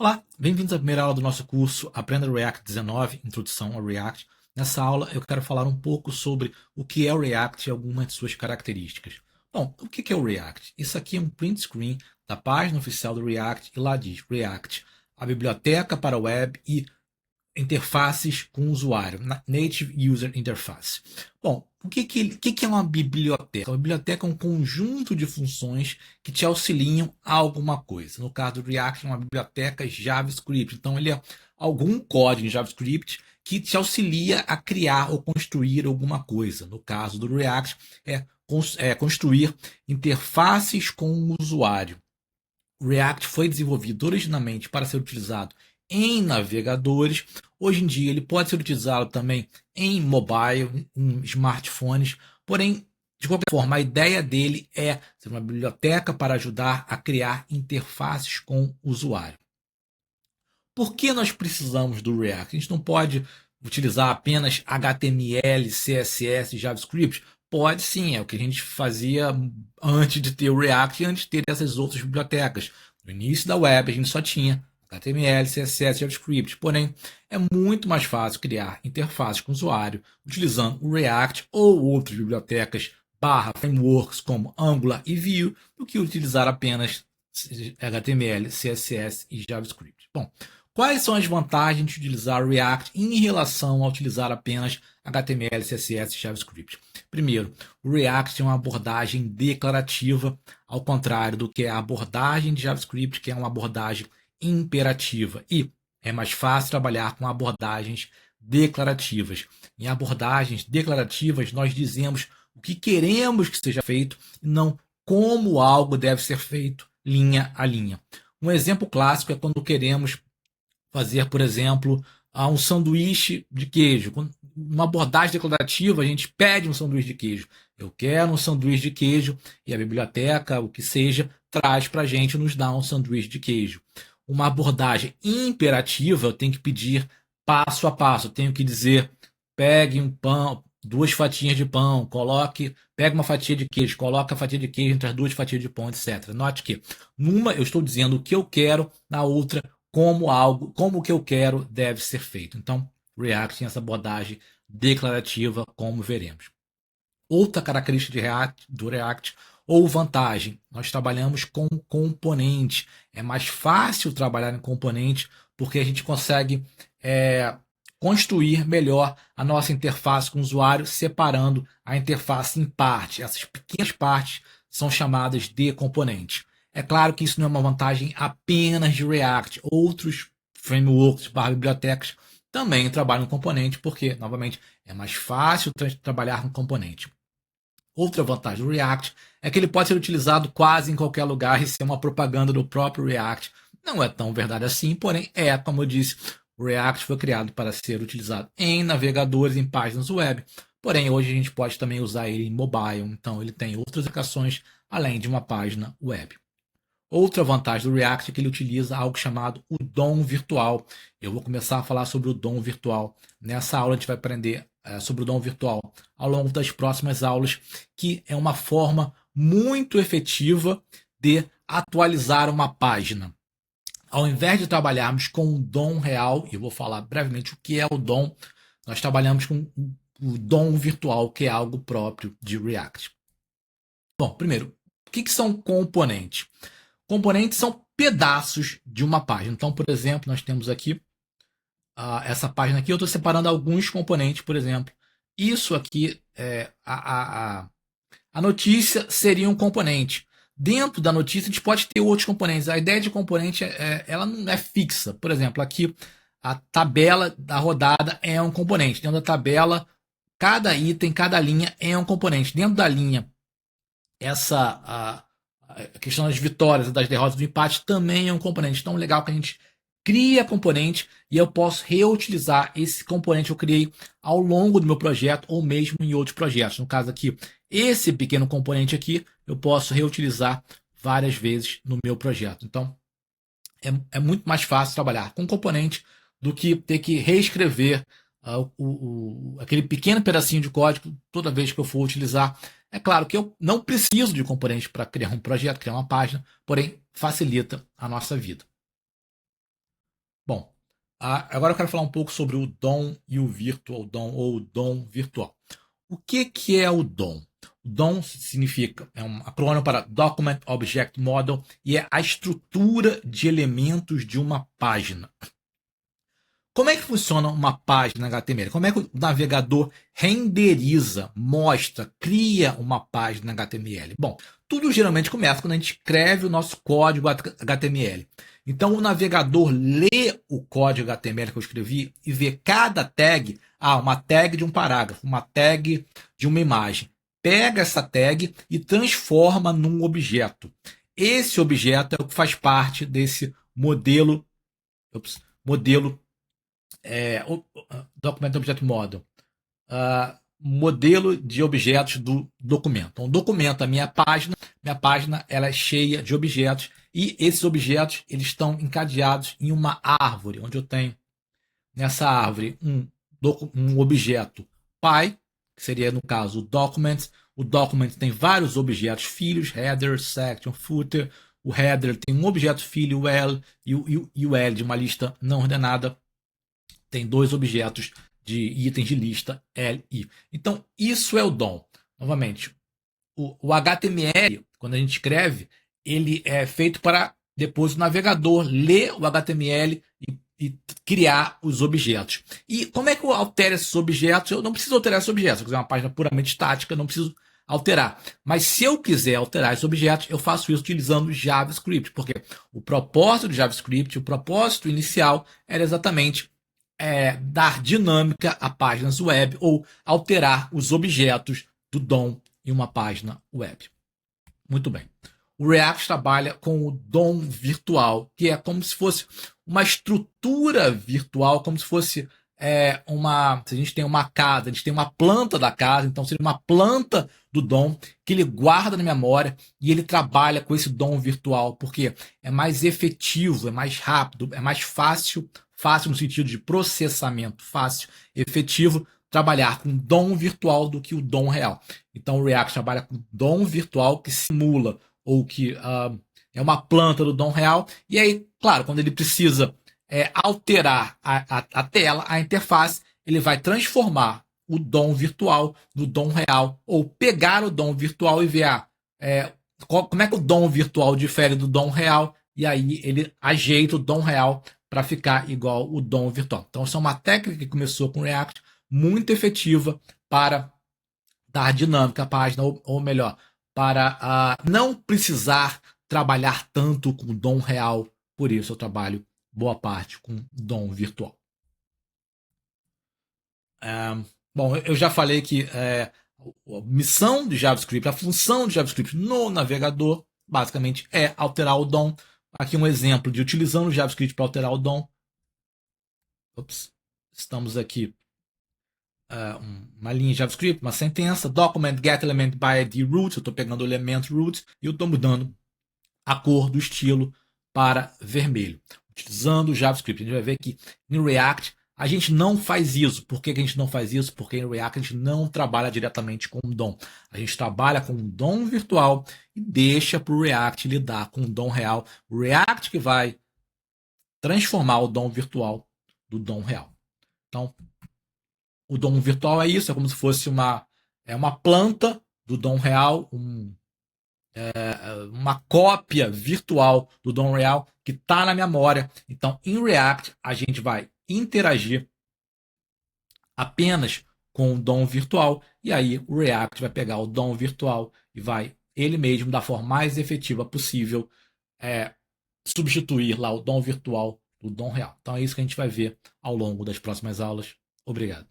Olá, bem-vindos à primeira aula do nosso curso Aprenda React 19, Introdução ao React. Nessa aula eu quero falar um pouco sobre o que é o React e algumas de suas características. Bom, o que é o React? Isso aqui é um print screen da página oficial do React e lá diz React, a biblioteca para web e interfaces com o usuário, Native User Interface. Bom, o que é uma biblioteca? Uma biblioteca é um conjunto de funções que te auxiliam a alguma coisa. No caso do React, é uma biblioteca JavaScript. Então, ele é algum código em JavaScript que te auxilia a criar ou construir alguma coisa. No caso do React, é construir interfaces com o usuário. O React foi desenvolvido originalmente para ser utilizado em navegadores. Hoje em dia ele pode ser utilizado também em mobile, em smartphones. Porém, de qualquer forma, a ideia dele é ser uma biblioteca para ajudar a criar interfaces com o usuário. Por que nós precisamos do React? A gente não pode utilizar apenas HTML, CSS e JavaScript? Pode sim, é o que a gente fazia antes de ter o React e antes de ter essas outras bibliotecas. No início da web a gente só tinha HTML, CSS e JavaScript. Porém, é muito mais fácil criar interfaces com o usuário utilizando o React ou outras bibliotecas barra frameworks como Angular e Vue do que utilizar apenas HTML, CSS e JavaScript. Bom, quais são as vantagens de utilizar React em relação a utilizar apenas HTML, CSS e JavaScript? Primeiro, o React tem uma abordagem declarativa, ao contrário do que a abordagem de JavaScript, que é uma abordagem imperativa. E é mais fácil trabalhar com abordagens declarativas. Em abordagens declarativas, nós dizemos o que queremos que seja feito e não como algo deve ser feito linha a linha. Um exemplo clássico é quando queremos fazer, por exemplo, um sanduíche de queijo. Uma abordagem declarativa, a gente pede um sanduíche de queijo. Eu quero um sanduíche de queijo e a biblioteca, o que seja, traz para a gente, nos dá um sanduíche de queijo. Uma abordagem imperativa, eu tenho que pedir passo a passo. Eu tenho que dizer, pegue um pão, duas fatias de pão, pega uma fatia de queijo, coloque a fatia de queijo entre as duas fatias de pão, etc. Note que numa eu estou dizendo o que eu quero, na outra como o que eu quero deve ser feito. Então, React tem essa abordagem declarativa, como veremos. Outra característica do React ou vantagem, nós trabalhamos com componente. É mais fácil trabalhar em componente porque a gente consegue construir melhor a nossa interface com o usuário, separando a interface em partes. Essas pequenas partes são chamadas de componentes. É claro que isso não é uma vantagem apenas de React. Outros frameworks, bibliotecas, também trabalham com componente, porque, novamente, é mais fácil trabalhar com componente. Outra vantagem do React é que ele pode ser utilizado quase em qualquer lugar e ser uma propaganda do próprio React. Não é tão verdade assim, porém como eu disse, o React foi criado para ser utilizado em navegadores, em páginas web. Porém, hoje a gente pode também usar ele em mobile, então ele tem outras aplicações além de uma página web. Outra vantagem do React é que ele utiliza algo chamado o DOM virtual. Eu vou começar a falar sobre o DOM virtual. Nessa aula a gente vai aprender sobre o DOM virtual ao longo das próximas aulas, que é uma forma muito efetiva de atualizar uma página. Ao invés de trabalharmos com o DOM real, e eu vou falar brevemente o que é o DOM, nós trabalhamos com o DOM virtual, que é algo próprio de React. Bom, primeiro, o que são componentes? Componentes são pedaços de uma página. Então, por exemplo, nós temos aqui essa página aqui. Eu estou separando alguns componentes, por exemplo. Isso aqui, a notícia seria um componente. Dentro da notícia, a gente pode ter outros componentes. A ideia de componente ela não é fixa. Por exemplo, aqui a tabela da rodada é um componente. Dentro da tabela, cada item, cada linha é um componente. Dentro da linha, a questão das vitórias, das derrotas, do empate também é um componente. Então, legal que a gente cria componente e eu posso reutilizar esse componente que eu criei ao longo do meu projeto ou mesmo em outros projetos. No caso aqui, esse pequeno componente aqui, eu posso reutilizar várias vezes no meu projeto. Então, é muito mais fácil trabalhar com componente do que ter que reescrever aquele pequeno pedacinho de código toda vez que eu for utilizar. É claro que eu não preciso de componente para criar um projeto, criar uma página, porém facilita a nossa vida. Bom, agora eu quero falar um pouco sobre o DOM e o Virtual DOM, ou o DOM virtual. O que é o DOM? O DOM significa, é um acrônimo para Document Object Model, e é a estrutura de elementos de uma página. Como é que funciona uma página HTML? Como é que o navegador renderiza, mostra, cria uma página HTML? Bom, tudo geralmente começa quando a gente escreve o nosso código HTML. Então o navegador lê o código HTML que eu escrevi e vê cada tag, uma tag de um parágrafo, uma tag de uma imagem. Pega essa tag e transforma num objeto. Esse objeto é o que faz parte desse modelo o Document Object Model, modelo de objetos do documento. Então, o documento, a minha página ela é cheia de objetos e esses objetos eles estão encadeados em uma árvore, onde eu tenho nessa árvore um objeto pai, que seria no caso o Documents. O Document tem vários objetos filhos, header, section, footer. O header tem um objeto filho, o L, e o L de uma lista não ordenada tem dois objetos de itens de lista LI. Então, isso é o DOM. Novamente, o HTML, quando a gente escreve, ele é feito para depois o navegador ler o HTML e criar os objetos. E como é que eu altero esses objetos? Eu não preciso alterar esses objetos. Se eu quiser uma página puramente estática, eu não preciso alterar. Mas se eu quiser alterar esses objetos, eu faço isso utilizando JavaScript, porque o propósito do JavaScript, o propósito inicial era exatamente dar dinâmica a páginas web ou alterar os objetos do DOM em uma página web. Muito bem. O React trabalha com o DOM virtual, que é como se fosse uma estrutura virtual, como se fosse se a gente tem uma casa, a gente tem uma planta da casa, então seria uma planta do DOM que ele guarda na memória e ele trabalha com esse DOM virtual, porque é mais efetivo, é mais rápido, é mais fácil no sentido de processamento, fácil, efetivo, trabalhar com DOM virtual do que o DOM real. Então o React trabalha com DOM virtual que simula ou que é uma planta do DOM real. E aí, claro, quando ele precisa alterar a tela, a interface, ele vai transformar o DOM virtual no DOM real, ou pegar o DOM virtual e ver como é que o DOM virtual difere do DOM real, e aí ele ajeita o DOM real para ficar igual o DOM virtual. Então, essa é uma técnica que começou com o React, muito efetiva para dar dinâmica à página, ou melhor, para não precisar trabalhar tanto com DOM real. Por isso eu trabalho boa parte com DOM virtual. Bom, eu já falei que a missão de JavaScript, a função de JavaScript no navegador, basicamente é alterar o DOM. Aqui um exemplo de utilizando o JavaScript para alterar o DOM. Estamos aqui uma linha de JavaScript, uma sentença, document get element by id root, eu estou pegando o elemento root e eu estou mudando a cor do estilo para vermelho, utilizando o JavaScript. A gente vai ver que em React a gente não faz isso. Por que a gente não faz isso? Porque em React a gente não trabalha diretamente com o DOM. A gente trabalha com o DOM virtual e deixa para o React lidar com o DOM real. O React que vai transformar o DOM virtual do DOM real. Então, o DOM virtual é isso, é como se fosse uma planta do DOM real, uma cópia virtual do DOM real que está na memória. Então, em React, a gente vai interagir apenas com o DOM virtual, e aí o React vai pegar o DOM virtual e vai, ele mesmo, da forma mais efetiva possível, substituir lá o DOM virtual do DOM real. Então é isso que a gente vai ver ao longo das próximas aulas. Obrigado.